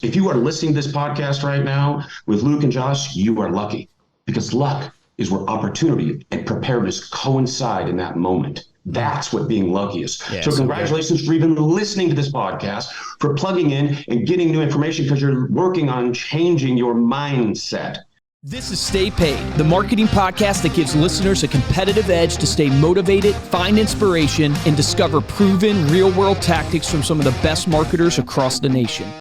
If you are listening to this podcast right now with Luke and Josh, you are lucky, because luck is where opportunity and preparedness coincide in that moment. That's what being lucky is. Yeah, so congratulations for even listening to this podcast, for plugging in and getting new information, because you're working on changing your mindset. This is Stay Paid, the marketing podcast that gives listeners a competitive edge to stay motivated, find inspiration, and discover proven real-world tactics from some of the best marketers across the nation.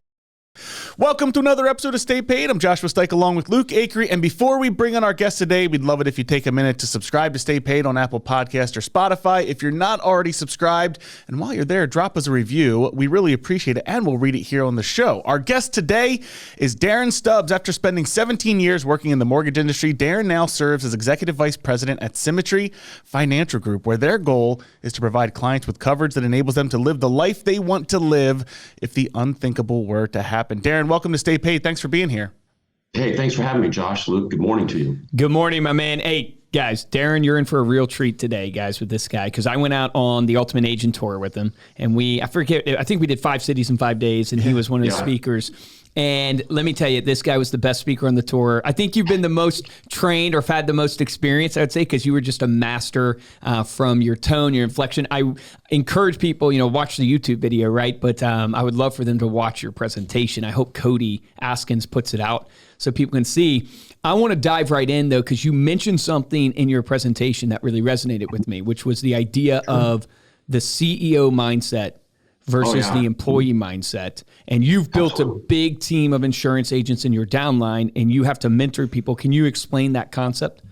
Welcome to another episode of Stay Paid. I'm Joshua Stike along with Luke Acree. And before we bring on our guest today, we'd love it if you take a minute to subscribe to Stay Paid on Apple Podcast or Spotify. If you're not already subscribed, and while you're there, drop us a review. We really appreciate it, and we'll read it here on the show. Our guest today is Darren Stubbs. After spending 17 years working in the mortgage industry, Darren now serves as Executive Vice President at Symmetry Financial Group, where their goal is to provide clients with coverage that enables them to live the life they want to live if the unthinkable were to happen. Darren, welcome to Stay Paid. Thanks for being here. Hey, thanks for having me, Josh. Luke, good morning to you. Good morning, my man. Hey, guys, Darren, you're in for a real treat today, guys, with this guy, because I went out on the Ultimate Agent Tour with him, and I think we did 5 cities in 5 days, and he was one of the speakers. And let me tell you, this guy was the best speaker on the tour. I think you've been the most trained or have had the most experience, I would say, because you were just a master from your tone, your inflection. I encourage people, watch the YouTube video, right? But I would love for them to watch your presentation. I hope Cody Askins puts it out so people can see. I want to dive right in, though, because you mentioned something in your presentation that really resonated with me, which was the idea of the CEO mindset versus the employee mindset. And you've built a big team of insurance agents in your downline, and you have to mentor people. Can you explain that concept?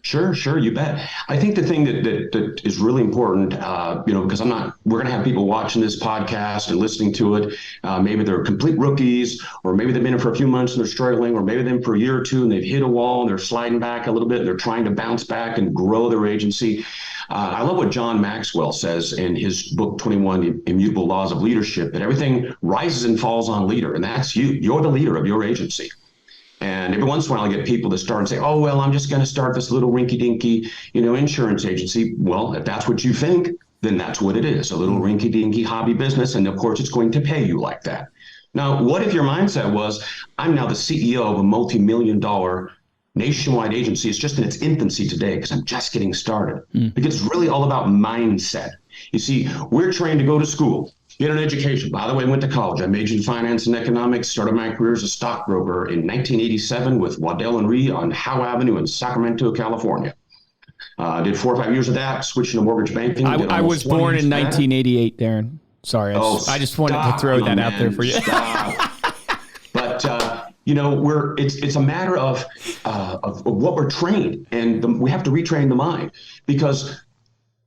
Sure, you bet. I think the thing that is really important, because we're going to have people watching this podcast and listening to it. Maybe they're complete rookies, or maybe they've been in for a few months and they're struggling, or maybe they've been for a year or two and they've hit a wall and they're sliding back a little bit and they're trying to bounce back and grow their agency. I love what John Maxwell says in his book, 21 Immutable Laws of Leadership, that everything rises and falls on leader, and that's you. You're the leader of your agency. And every once in a while I get people that start and say, oh, well, I'm just going to start this little rinky-dinky, insurance agency. Well, if that's what you think, then that's what it is, a little rinky-dinky hobby business. And of course, it's going to pay you like that. Now, what if your mindset was, I'm now the CEO of a multi-million-dollar nationwide agency? It's just in its infancy today because I'm just getting started. Because it's really all about mindset. You see, we're trained to go to school, get an education. By the way, I went to college. I majored in finance and economics, started my career as a stockbroker in 1987 with Waddell & Reed on Howe Avenue in Sacramento, California. Did 4 or 5 years of that, switched into mortgage banking. I was born in 1988, Darren. Sorry, I just wanted to throw that out there for you. But it's a matter of what we're trained, and we have to retrain the mind, because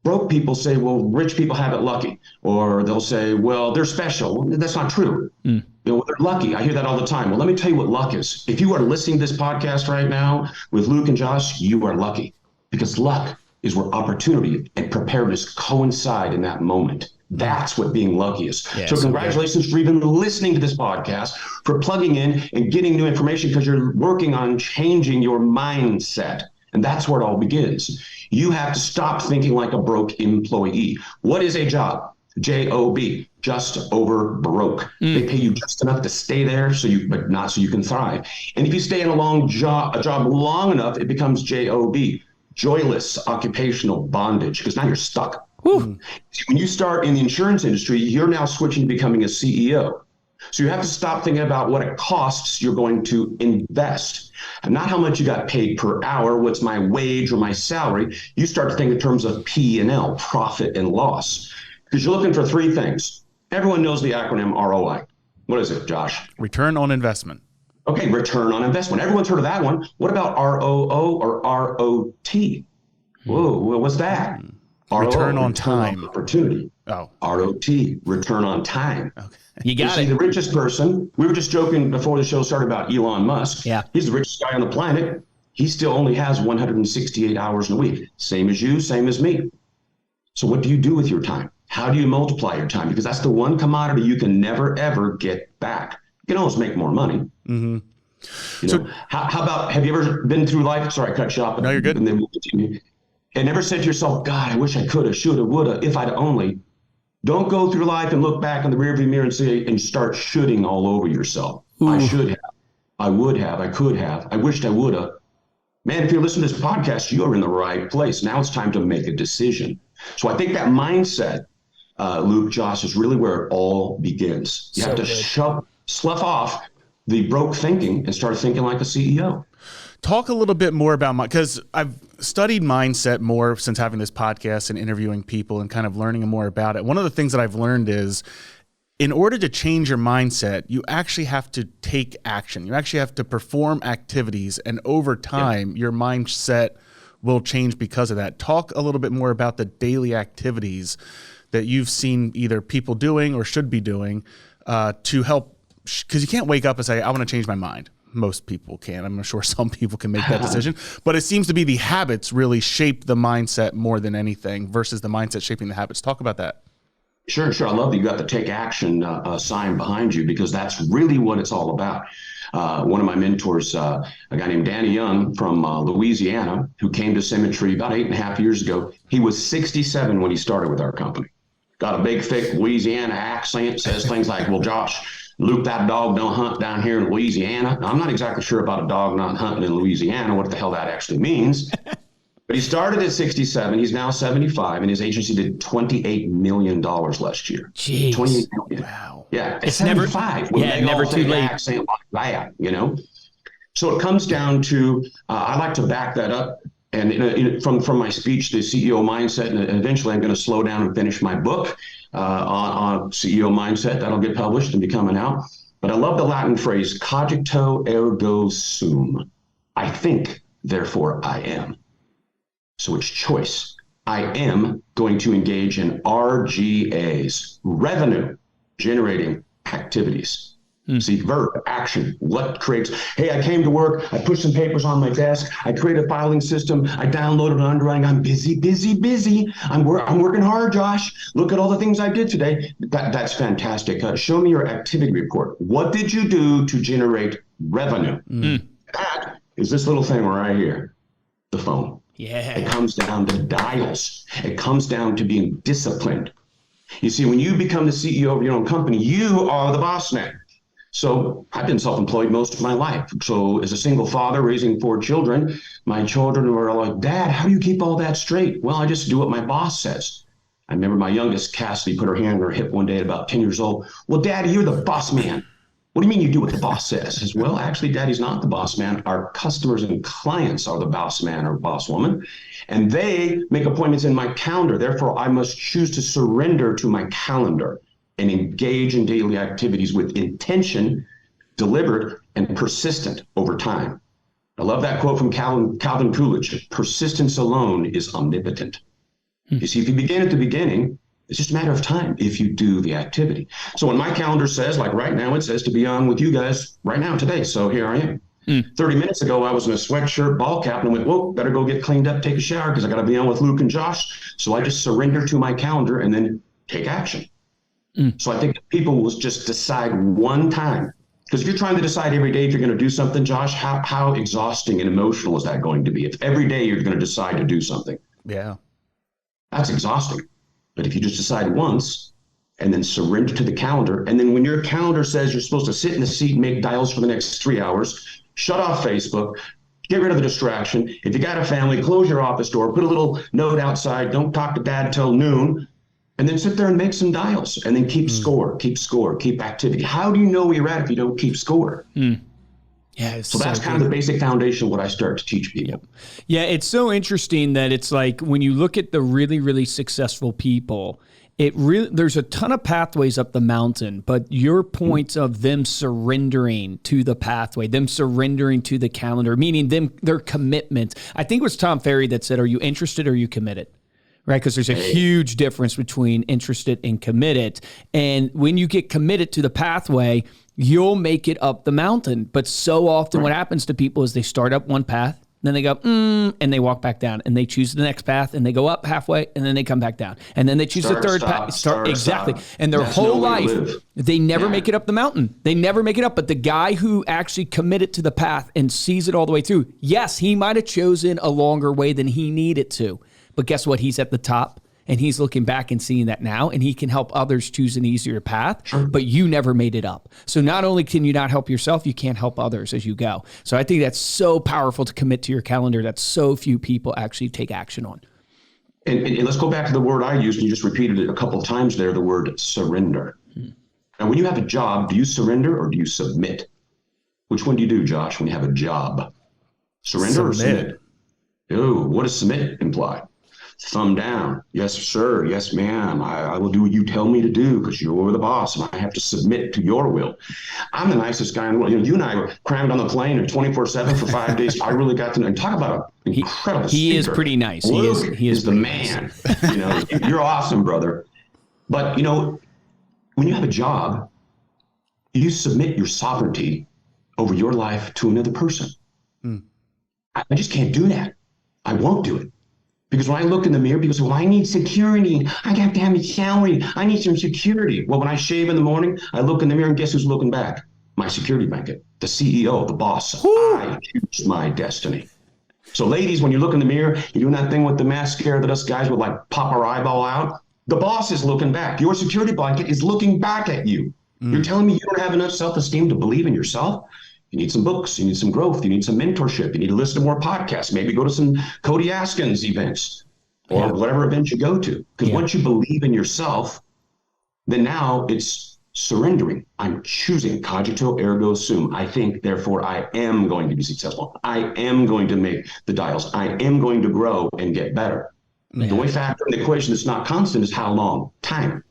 broke people say, well, rich people have it lucky, or they'll say, well, they're special. That's not true. They're lucky. I hear that all the time. Well, let me tell you what luck is. If you are listening to this podcast right now with Luke and Josh, you are lucky, because luck is where opportunity and preparedness coincide in that moment. That's what being lucky is. Yeah, so congratulations for even listening to this podcast, for plugging in and getting new information, because you're working on changing your mindset. And that's where it all begins. You have to stop thinking like a broke employee. What is a job? J-O-B, just over broke. They pay you just enough to stay there, but not so you can thrive. And if you stay in a job long enough, it becomes J-O-B, joyless occupational bondage, because now you're stuck. When you start in the insurance industry, you're now switching to becoming a CEO. So you have to stop thinking about what it costs you're going to invest, and not how much you got paid per hour, what's my wage or my salary. You start to think in terms of P&L, profit and loss, because you're looking for 3 things. Everyone knows the acronym ROI. What is it, Josh? Return on investment. Okay, return on investment. Everyone's heard of that one. What about ROO or ROT? Whoa, what's that? Return on time. Opportunity. ROT, return on time. Okay. You got it. The richest person, we were just joking before the show started about Elon Musk. Yeah. He's the richest guy on the planet. He still only has 168 hours in a week. Same as you, same as me. So what do you do with your time? How do you multiply your time? Because that's the one commodity you can never, ever get back. You can always make more money. How about, have you ever been through life? Sorry, I cut you off. No, you're good. And then we'll continue. And never said to yourself, God, I wish I coulda, shoulda, woulda, if I'd only. Don't go through life and look back in the rearview mirror and start shooting all over yourself. I should have. I would have. I could have. I wished I would have. Man, if you're listening to this podcast, you are in the right place. Now it's time to make a decision. So I think that mindset, Luke, Josh, is really where it all begins. You have to slough off the broke thinking and start thinking like a CEO. Talk a little bit more about because I've studied mindset more since having this podcast and interviewing people and kind of learning more about it. One of the things that I've learned is in order to change your mindset, you actually have to take action. You actually have to perform activities, and over time, your mindset will change because of that. Talk a little bit more about the daily activities that you've seen either people doing or should be doing to help, because you can't wake up and say, I want to change my mind. Most people can. I'm sure some people can make that decision, but it seems to be the habits really shape the mindset more than anything versus the mindset shaping the habits. Talk about that. Sure. I love that you got the take action sign behind you, because that's really what it's all about. One of my mentors, a guy named Danny Young from Louisiana, who came to Symmetry about 8.5 years ago. He was 67 when he started with our company. Got a big, thick Louisiana accent, says things like, well, Josh, Luke, that dog don't hunt down here in Louisiana. Now, I'm not exactly sure about a dog not hunting in Louisiana, what the hell that actually means. But he started at 67. He's now 75, and his agency did $28 million last year. Jeez. 28 million. Wow. Yeah. It's 75. never too late. Accent like that, you know? So it comes down to, I like to back that up. And from my speech, the CEO mindset, and eventually I'm going to slow down and finish my book on CEO mindset. That'll get published and be coming out. But I love the Latin phrase, cogito ergo sum. I think, therefore I am. So it's choice. I am going to engage in RGAs, revenue generating activities. See, verb, action, what creates, hey, I came to work, I put some papers on my desk, I created a filing system, I downloaded an underwriting, I'm busy. I'm working hard, Josh. Look at all the things I did today. That's fantastic. Show me your activity report. What did you do to generate revenue? That is this little thing right here, the phone. Yeah. It comes down to dials. It comes down to being disciplined. You see, when you become the CEO of your own company, you are the boss man. So I've been self-employed most of my life. So as a single father raising 4 children, my children were like, Dad, how do you keep all that straight? Well, I just do what my boss says. I remember my youngest, Cassidy, put her hand on her hip one day at about 10 years old. Well, Daddy, you're the boss man. What do you mean you do what the boss says? I says, well, actually, Daddy's not the boss man. Our customers and clients are the boss man or boss woman, and they make appointments in my calendar. Therefore, I must choose to surrender to my calendar and engage in daily activities with intention, delivered and persistent over time. I love that quote from Calvin Coolidge. Persistence alone is omnipotent. You see, if you begin at the beginning, it's just a matter of time if you do the activity. So when my calendar says, like right now, it says to be on with you guys right now today. So here I am. 30 minutes ago, I was in a sweatshirt, ball cap, and I went, whoa, better go get cleaned up, take a shower, because I got to be on with Luke and Josh. So I just surrender to my calendar and then take action. So I think people will just decide one time. Because if you're trying to decide every day if you're going to do something, Josh, how exhausting and emotional is that going to be? If every day you're going to decide to do something. Yeah. That's exhausting. But if you just decide once and then surrender to the calendar, and then when your calendar says you're supposed to sit in the seat and make dials for the next 3 hours, shut off Facebook, get rid of the distraction. If you got a family, close your office door, put a little note outside, don't talk to Dad till noon, and then sit there and make some dials and then keep score, keep activity. How do you know where you're at if you don't keep score? Yeah, so that's kind of the basic foundation of what I start to teach people. Yeah, it's so interesting that it's like when you look at the really, really successful people, there's a ton of pathways up the mountain, but your points of them surrendering to the pathway, them surrendering to the calendar, meaning their commitment. I think it was Tom Ferry that said, are you interested or are you committed? Right? Because there's a huge difference between interested and committed. And when you get committed to the pathway, you'll make it up the mountain. But so often what happens to people is they start up one path, then they go, and they walk back down, and they choose the next path, and they go up halfway, and then they come back down. And then they choose the third path. Exactly. And their whole life, they never make it up the mountain. They never make it up. But the guy who actually committed to the path and sees it all the way through, yes, he might have chosen a longer way than he needed to. But guess what? He's at the top. and he's looking back and seeing that now, and he can help others choose an easier path, but you never made it up. So not only can you not help yourself, you can't help others as you go. So I think that's so powerful to commit to your calendar that so few people actually take action on. And let's go back to the word I used, and you just repeated it a couple of times there, the word surrender. Now, when you have a job, do you surrender or do you submit? Which one do you do, Josh, when you have a job? Surrender or submit? Oh, what does submit imply? Thumb down. Yes, sir. Yes, ma'am. I will do what you tell me to do because you're the boss and I have to submit to your will. I'm the nicest guy in the world. You and I were crammed on the plane and 24/7 for 5 days. I really got to know. And talk about an incredible speaker. He is pretty nice. Luke he is the man. Nice. You're awesome, brother. But, when you have a job, you submit your sovereignty over your life to another person. I just can't do that. I won't do it. Because when I look in the mirror, people say, well, I need security. I got to have a salary. I need some security. Well, when I shave in the morning, I look in the mirror and guess who's looking back? My security blanket, the CEO, the boss. I choose my destiny. So ladies, when you look in the mirror, you're doing that thing with the mascara that us guys would like pop our eyeball out. The boss is looking back. Your security blanket is looking back at you. You're telling me you don't have enough self-esteem to believe in yourself? You need some books, you need some growth, you need some mentorship, you need to listen to more podcasts, maybe go to some Cody Askins events or whatever events you go to. Because once you believe in yourself, then now it's surrendering. I'm choosing cogito ergo sum. I think, therefore, I am going to be successful. I am going to make the dials. I am going to grow and get better. The only factor in the equation that's not constant is how long? Time.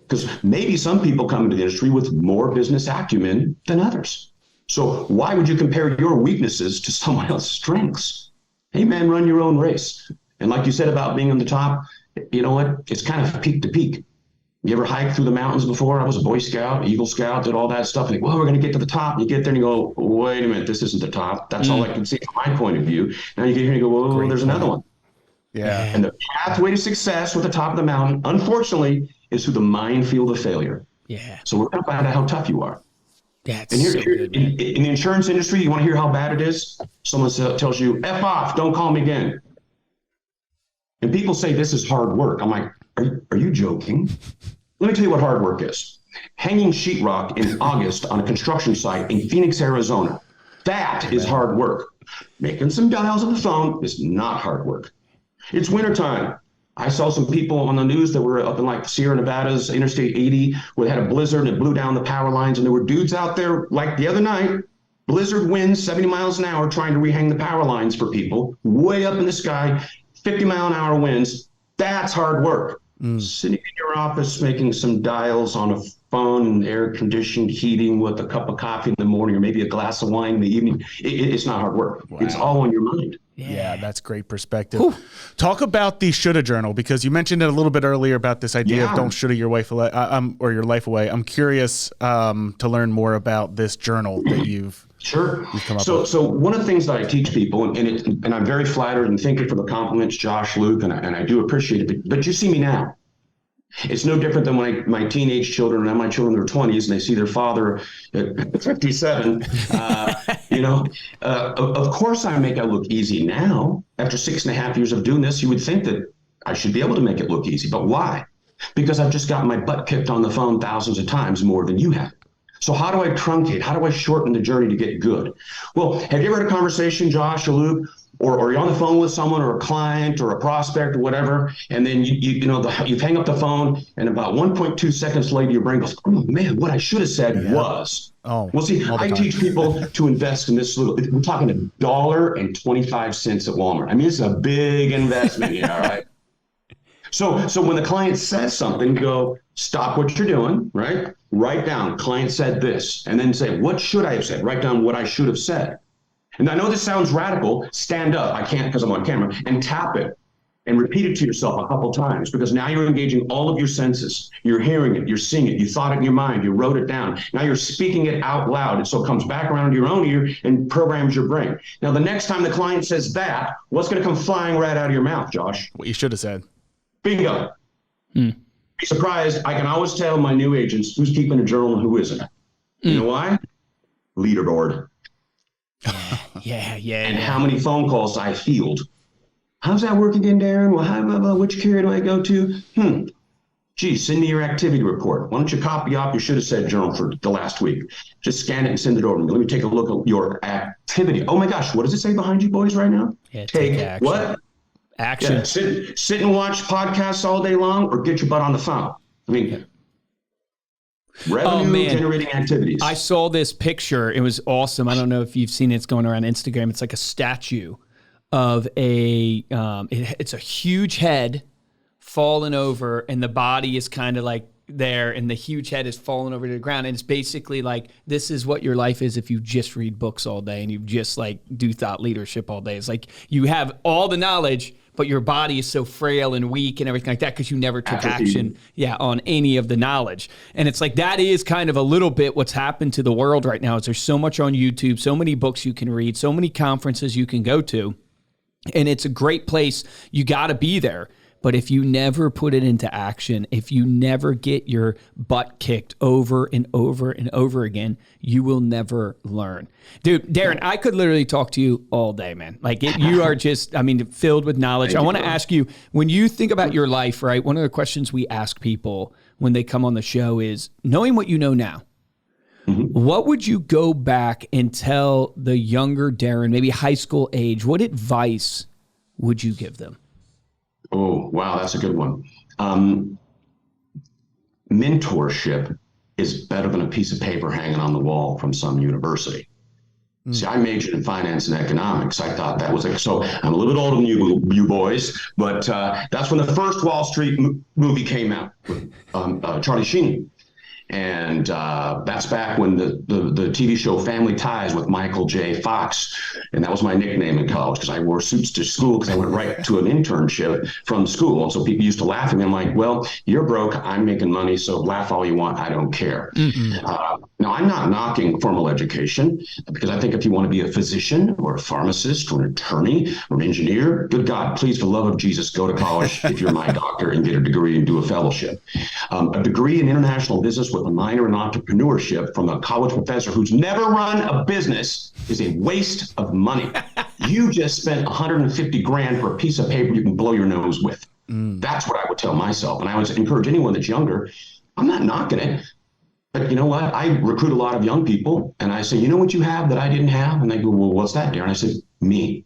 Because maybe some people come into the industry with more business acumen than others. So why would you compare your weaknesses to someone else's strengths? Hey, man, run your own race. And like you said about being on the top, you know what? It's kind of peak to peak. You ever hiked through the mountains before? I was a Boy Scout, Eagle Scout, did all that stuff. And well, we're going to get to the top. And you get there and you go, wait a minute, this isn't the top. That's all I can see from my point of view. Now you get here and you go, whoa, there's another one. Yeah. And the pathway to success with the top of the mountain, unfortunately, is through the minefield of failure. Yeah. So we're going to find out how tough you are. That's and here, so good, in the insurance industry, you want to hear how bad it is? Someone tells you, F off, don't call me again. And people say this is hard work. I'm like, are you joking? Let me tell you what hard work is. Hanging sheetrock in August on a construction site in Phoenix, Arizona. That is hard work. Making some dials on the phone is not hard work. It's wintertime. I saw some people on the news that were up in like Sierra Nevada's Interstate 80 where they had a blizzard and it blew down the power lines. And there were dudes out there like the other night, blizzard winds, 70 miles an hour, trying to rehang the power lines for people way up in the sky, 50-mile-an-hour winds. That's hard work. Sitting in your office making some dials on a phone and air-conditioned heating with a cup of coffee in the morning or maybe a glass of wine in the evening, it's not hard work. Wow. It's all on your mind. Yeah, that's great perspective. Whew. Talk about the shoulda journal, because you mentioned it a little bit earlier about this idea of don't shoulda your wife away, or your life away. I'm curious to learn more about this journal that you've come up with. So one of the things that I teach people, and I'm very flattered and thank you for the compliments, Josh, Luke, and I do appreciate it. But you see me now. It's no different than when my teenage children, and my children in their 20s, and they see their father at 57. Of course I make it look easy now. After 6.5 years of doing this, you would think that I should be able to make it look easy. But why? Because I've just gotten my butt kicked on the phone thousands of times more than you have. So how do I truncate? How do I shorten the journey to get good? Well, have you ever had a conversation, Josh or Luke, or you're on the phone with someone or a client or a prospect or whatever, and then you hang up the phone, and about 1.2 seconds later, your brain goes, oh man, what I should have said was. Oh, well, see, I teach people to invest in this we're talking $1.25 at Walmart. I mean, it's a big investment, right? So when the client says something, go, stop what you're doing, right? Write down, client said this, and then say, what should I have said? Write down what I should have said. And I know this sounds radical. Stand up. I can't because I'm on camera. And tap it and repeat it to yourself a couple times, because now you're engaging all of your senses. You're hearing it. You're seeing it. You thought it in your mind. You wrote it down. Now you're speaking it out loud. And so it comes back around to your own ear and programs your brain. Now, the next time the client says that, what's going to come flying right out of your mouth, Josh? What you should have said. Bingo. Be surprised. I can always tell my new agents who's keeping a journal and who isn't. You know why? Leaderboard. Yeah. And how many phone calls I field. how's that work again, Darren? Well, how, blah, blah, which carrier do I go to? Gee, send me your activity report. Why don't you copy up? You should have said journal for the last week. Just scan it and send it over to me. Let me take a look at your activity. Oh my gosh, what does it say behind you boys right now? Yeah, take action. What? Action. Yeah, sit and watch podcasts all day long, or get your butt on the phone. I mean, revenue generating activities. I saw this picture. It was awesome. I don't know if you've seen it. It's going around Instagram. It's like a statue of it's a huge head fallen over, and the body is kind of like there, and the huge head is fallen over to the ground. And it's basically like, this is what your life is if you just read books all day and you just like do thought leadership all day. It's like you have all the knowledge, but your body is so frail and weak and everything like that because you never took action on any of the knowledge. And it's like, that is kind of a little bit what's happened to the world right now. Is there's so much on YouTube, so many books you can read, so many conferences you can go to. And it's a great place. You got to be there. But if you never put it into action, if you never get your butt kicked over and over and over again, you will never learn. Dude, Darren, I could literally talk to you all day, man. Like you are just, I mean, filled with knowledge. I want to ask you, when you think about your life, right, one of the questions we ask people when they come on the show is, knowing what you know now, what would you go back and tell the younger Darren, maybe high school age? What advice would you give them? Oh, wow, that's a good one. Mentorship is better than a piece of paper hanging on the wall from some university. See, I majored in finance and economics. I thought that was like, so I'm a little bit older than you boys, but that's when the first Wall Street movie came out with Charlie Sheen. And that's back when the TV show Family Ties with Michael J. Fox. And that was my nickname in college because I wore suits to school because I went right to an internship from school. And so people used to laugh at me. I'm like, well, you're broke. I'm making money. So laugh all you want. I don't care. Now, I'm not knocking formal education because I think if you want to be a physician or a pharmacist or an attorney or an engineer, good God, please, for the love of Jesus, go to college if you're my doctor and get a degree and do a fellowship. A degree in international business with a minor in entrepreneurship from a college professor who's never run a business is a waste of money. You just spent 150 grand for a piece of paper you can blow your nose with. That's what I would tell myself. And I would encourage anyone that's younger, I'm not knocking it. But you know what? I recruit a lot of young people and I say, you know what you have that I didn't have? And they go, well, what's that, Darren? I said, me.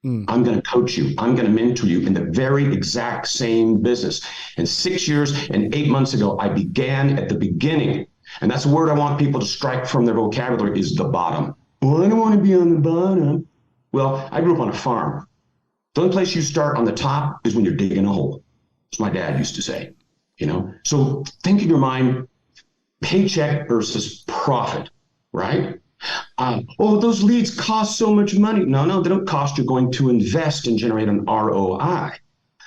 I'm going to coach you. I'm going to mentor you in the very exact same business. And 6 years and 8 months ago, I began at the beginning. And that's a word I want people to strike from their vocabulary is the bottom. Well, I don't want to be on the bottom. Well, I grew up on a farm. The only place you start on the top is when you're digging a hole. That's what my dad used to say, you know? So think in your mind, paycheck versus profit, right? Oh, those leads cost so much money. No, they don't cost. You're going to invest and generate an ROI.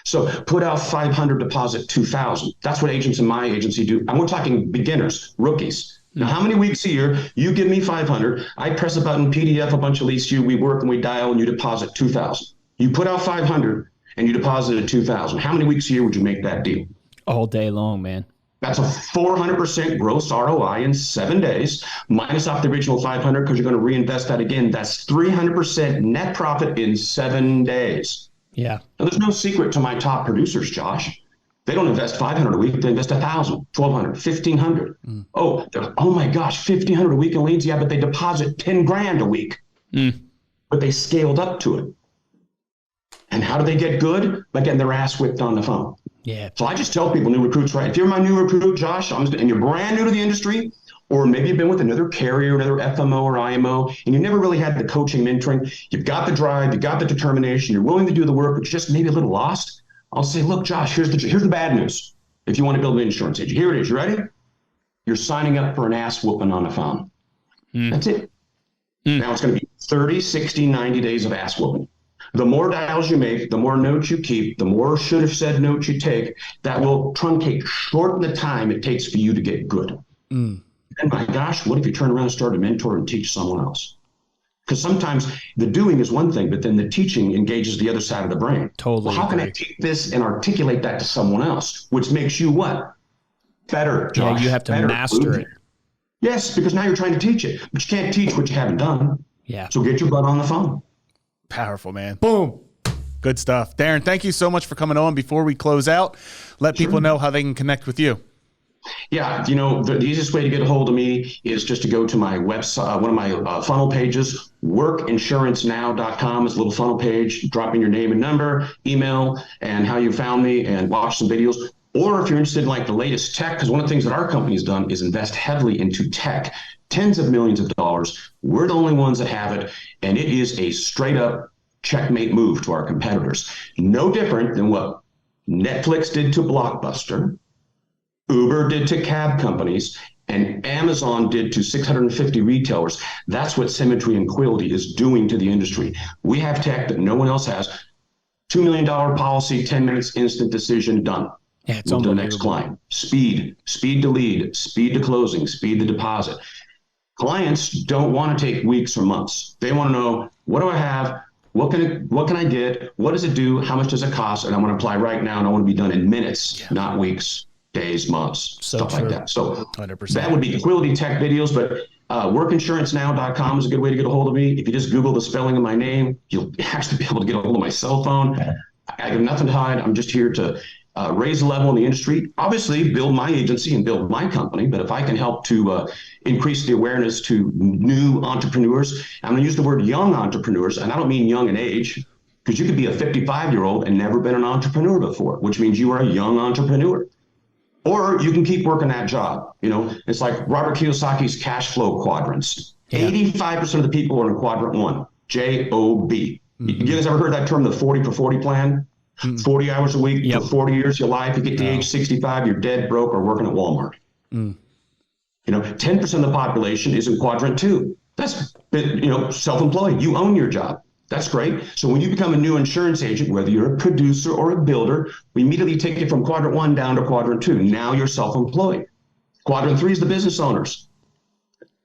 So put out 500, deposit 2,000. That's what agents in my agency do. And we're talking beginners, rookies. Now, how many weeks a year? You give me 500. I press a button, PDF, a bunch of leads to you. We work and we dial and you deposit 2,000. You put out 500 and you deposited 2,000. How many weeks a year would you make that deal? All day long, man. That's a 400% gross ROI in 7 days, minus off the original 500 because you're going to reinvest that again. That's 300% net profit in 7 days. Yeah. Now, there's no secret to my top producers, Josh. They don't invest 500 a week. They invest 1,000, 1,200, 1,500. Oh my gosh, 1,500 a week in leads. Yeah, but they deposit 10 grand a week. But they scaled up to it. And how do they get good? By getting their ass whipped on the phone. Yeah. So I just tell people, new recruits, right? If you're my new recruit, Josh, and you're brand new to the industry, or maybe you've been with another carrier, another FMO or IMO, and you never really had the coaching, mentoring, you've got the drive, you've got the determination, you're willing to do the work, but you're just maybe a little lost. I'll say, look, Josh, here's the bad news. If you want to build an insurance agent, here it is. You ready? You're signing up for an ass whooping on the phone. That's it. Now it's going to be 30, 60, 90 days of ass whooping. The more dials you make, the more notes you keep, the more should have said notes you take, that will truncate, shorten the time it takes for you to get good. And my gosh, what if you turn around and start to mentor and teach someone else? Because sometimes the doing is one thing, but then the teaching engages the other side of the brain. Totally. Well, how can I take this and articulate that to someone else? Which makes you what? Better, Josh. Yeah, you have to master it. Yes, because now you're trying to teach it, but you can't teach what you haven't done. Yeah. So get your butt on the phone. Powerful, man. Boom. Good stuff. Darren, thank you so much for coming on. Before we close out, let people know how they can connect with you. Yeah, the easiest way to get a hold of me is just to go to my website, one of my funnel pages, workinsurancenow.com is a little funnel page. Drop in your name and number, email, and how you found me, and watch some videos. Or if you're interested in like the latest tech, because one of the things that our company's done is invest heavily into tech, tens of millions of dollars. We're the only ones that have it, and it is a straight up checkmate move to our competitors. No different than what Netflix did to Blockbuster, Uber did to cab companies, and Amazon did to 650 retailers. That's what Symmetry and Quilty is doing to the industry. We have tech that no one else has. $2 million policy, 10 minutes, instant decision, done. Yeah, it's Move to the next client. Speed to lead, speed to closing, speed to deposit. Clients don't want to take weeks or months. They want to know, what do I have? What can I get? What does it do? How much does it cost? And I want to apply right now, and I want to be done in minutes, not weeks, days, months, stuff like that. So 100%. that would be Quilty Tech videos, but workinsurancenow.com is a good way to get a hold of me. If you just Google the spelling of my name, you'll actually be able to get a hold of my cell phone. I have nothing to hide. I'm just here to raise the level in the industry, obviously build my agency and build my company. But if I can help to increase the awareness to new entrepreneurs, I'm going to use the word young entrepreneurs, and I don't mean young in age, because you could be a 55-year-old and never been an entrepreneur before, which means you are a young entrepreneur. Or you can keep working that job. It's like Robert Kiyosaki's cash flow quadrants. 85% of the people are in quadrant 1, J-O-B. You guys ever heard that term, the 40 for 40 plan? 40 hours a week for 40 years of your life. You get to age 65, you're dead broke or working at Walmart. 10% of the population is in quadrant 2. That's, self-employed. You own your job. That's great. So when you become a new insurance agent, whether you're a producer or a builder, we immediately take it from quadrant 1 down to quadrant 2. Now you're self-employed. Quadrant 3 is the business owners.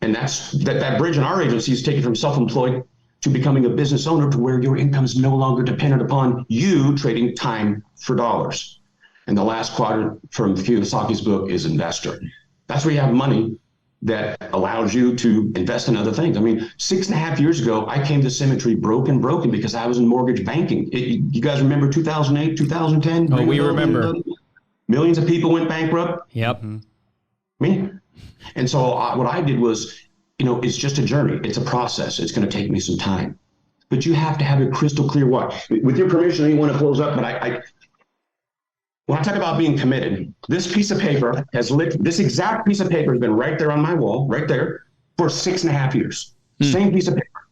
And that's that bridge in our agency is taken from self-employed to becoming a business owner, to where your income is no longer dependent upon you trading time for dollars. And the last quadrant from Kiyosaki's book is investor. That's where you have money that allows you to invest in other things. I mean, 6.5 years ago, I came to Symmetry broken because I was in mortgage banking. You guys remember 2008, 2010? Oh, we remember. Millions of people went bankrupt. Yep. Me. And so what I did was, it's just a journey. It's a process. It's going to take me some time. But you have to have a crystal clear why. With your permission, I didn't want to close up, but when I talk about being committed, this piece of paper this exact piece of paper has been right there on my wall, right there, for 6.5 years. Same piece of paper.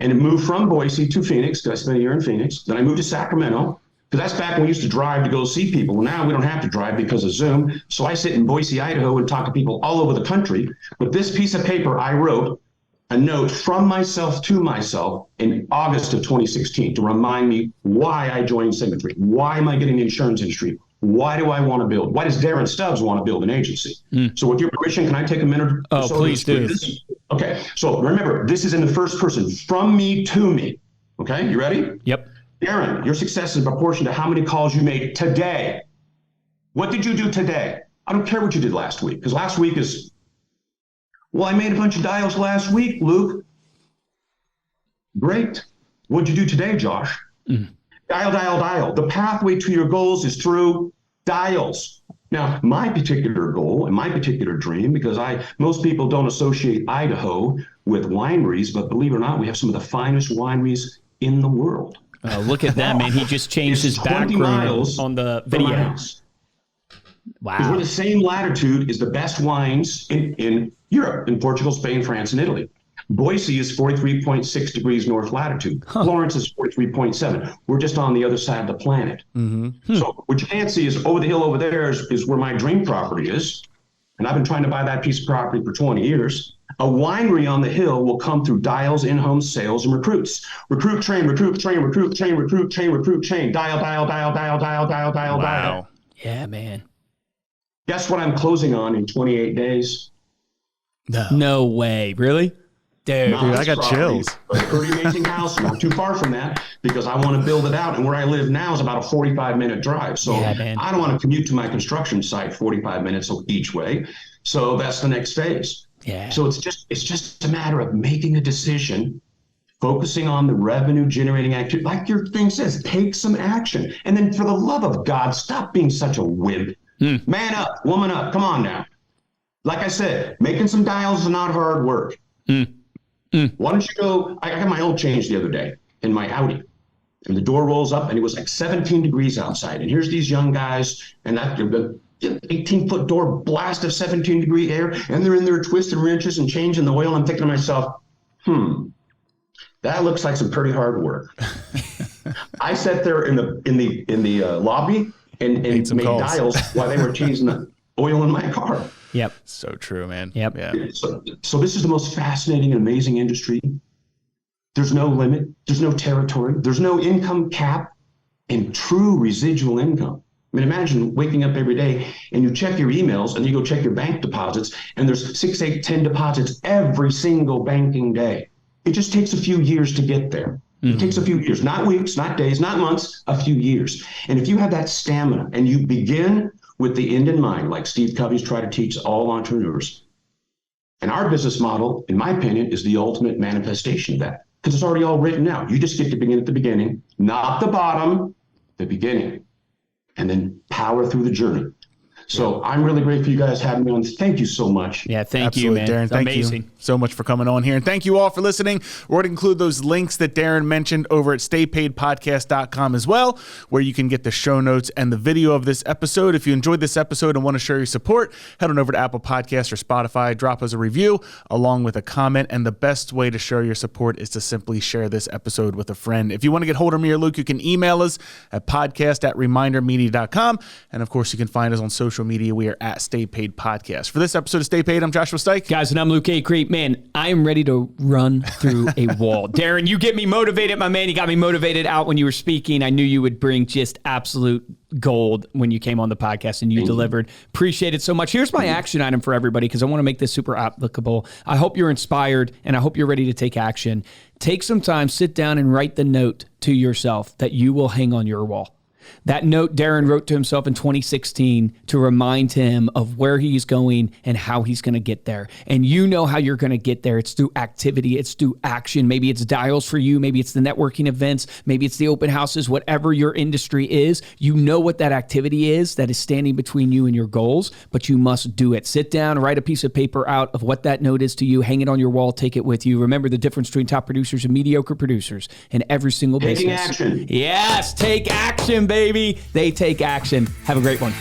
And it moved from Boise to Phoenix, because I spent a year in Phoenix. Then I moved to Sacramento, because that's back when we used to drive to go see people. Well, now we don't have to drive because of Zoom. So I sit in Boise, Idaho, and talk to people all over the country. But this piece of paper, I wrote a note from myself to myself in August of 2016 to remind me why I joined Symmetry. Why am I getting the insurance industry? Why do I want to build? Why does Darren Stubbs want to build an agency? So with your permission, can I take a minute or so? Oh, please do. Okay. So remember, this is in the first person, from me to me. Okay. You ready? Yep. Darren, your success is in proportion to how many calls you made today. What did you do today? I don't care what you did last week, because last week is, well, I made a bunch of dials last week, Luke. Great. What'd you do today, Josh? Dial, dial, dial. The pathway to your goals is through dials. Now, my particular goal and my particular dream, because most people don't associate Idaho with wineries, but believe it or not, we have some of the finest wineries in the world. Oh, look at that, man. He just changed his background on the video. Wow. We're the same latitude as the best wines in Europe, in Portugal, Spain, France, and Italy. Boise is 43.6 degrees north latitude. Florence is 43.7. We're just on the other side of the planet. So what you can't see is over the hill over there is where my dream property is. And I've been trying to buy that piece of property for 20 years. A winery on the hill will come through dials, in-home sales, and recruits. Recruit, train, recruit, train, recruit, train, recruit, train, recruit, train. Dial, dial, dial, dial, dial, dial, dial, dial. Yeah, man. Guess what I'm closing on in 28 days? No way. Really? Dude, I got chills. A pretty amazing house, not too far from that, because I want to build it out. And where I live now is about a 45-minute drive. So I don't want to commute to my construction site 45 minutes each way. So that's the next phase. Yeah. So it's just a matter of making a decision, focusing on the revenue generating activity. Like your thing says, take some action. And then for the love of God, stop being such a wimp. Man up, woman up, come on now. Like I said, making some dials is not hard work. Why don't you go, I got my oil changed the other day in my Audi. And the door rolls up and it was like 17 degrees outside. And here's these young guys and that the 18-foot door blast of 17-degree air, and they're in there twisting wrenches and changing the oil. I'm thinking to myself, that looks like some pretty hard work. I sat there in the lobby and made dials while they were changing the oil in my car. Yep. So true, man. Yep. Yeah. So this is the most fascinating and amazing industry. There's no limit. There's no territory. There's no income cap and true residual income. I mean, imagine waking up every day and you check your emails and you go check your bank deposits and there's 6, 8, 10 deposits every single banking day. It just takes a few years to get there. It takes a few years, not weeks, not days, not months, a few years. And if you have that stamina and you begin with the end in mind, like Steve Covey's tried to teach all entrepreneurs, and our business model, in my opinion, is the ultimate manifestation of that. Because it's already all written out. You just get to begin at the beginning, not the bottom, the beginning, and then power through the journey. So I'm really grateful you guys having me on. Thank you so much. Yeah, thank Absolutely, you, man. Darren. Thank amazing. you so much for coming on here. And thank you all for listening. We're going to include those links that Darren mentioned over at staypaidpodcast.com as well, where you can get the show notes and the video of this episode. If you enjoyed this episode and want to show your support, head on over to Apple Podcasts or Spotify, drop us a review along with a comment. And the best way to show your support is to simply share this episode with a friend. If you want to get hold of me or Luke, you can email us at podcast@remindermedia.com. And of course, you can find us on social media. We are at Stay Paid Podcast. For this episode of Stay Paid, I'm Joshua Stike. Guys, and I'm Luke Acree. Man, I am ready to run through a wall. Darren, you get me motivated, my man. You got me motivated out when you were speaking. I knew you would bring just absolute gold when you came on the podcast, and you delivered. Appreciate it so much. Here's my action item for everybody, because I want to make this super applicable. I hope you're inspired, and I hope you're ready to take action. Take some time, sit down, and write the note to yourself that you will hang on your wall. That note Darren wrote to himself in 2016 to remind him of where he's going and how he's going to get there. And you know how you're going to get there. It's through activity. It's through action. Maybe it's dials for you. Maybe it's the networking events. Maybe it's the open houses. Whatever your industry is, you know what that activity is that is standing between you and your goals, but you must do it. Sit down, write a piece of paper out of what that note is to you, hang it on your wall, take it with you. Remember the difference between top producers and mediocre producers in every single Taking business. action. Yes, take action, baby. They take action. Have a great one.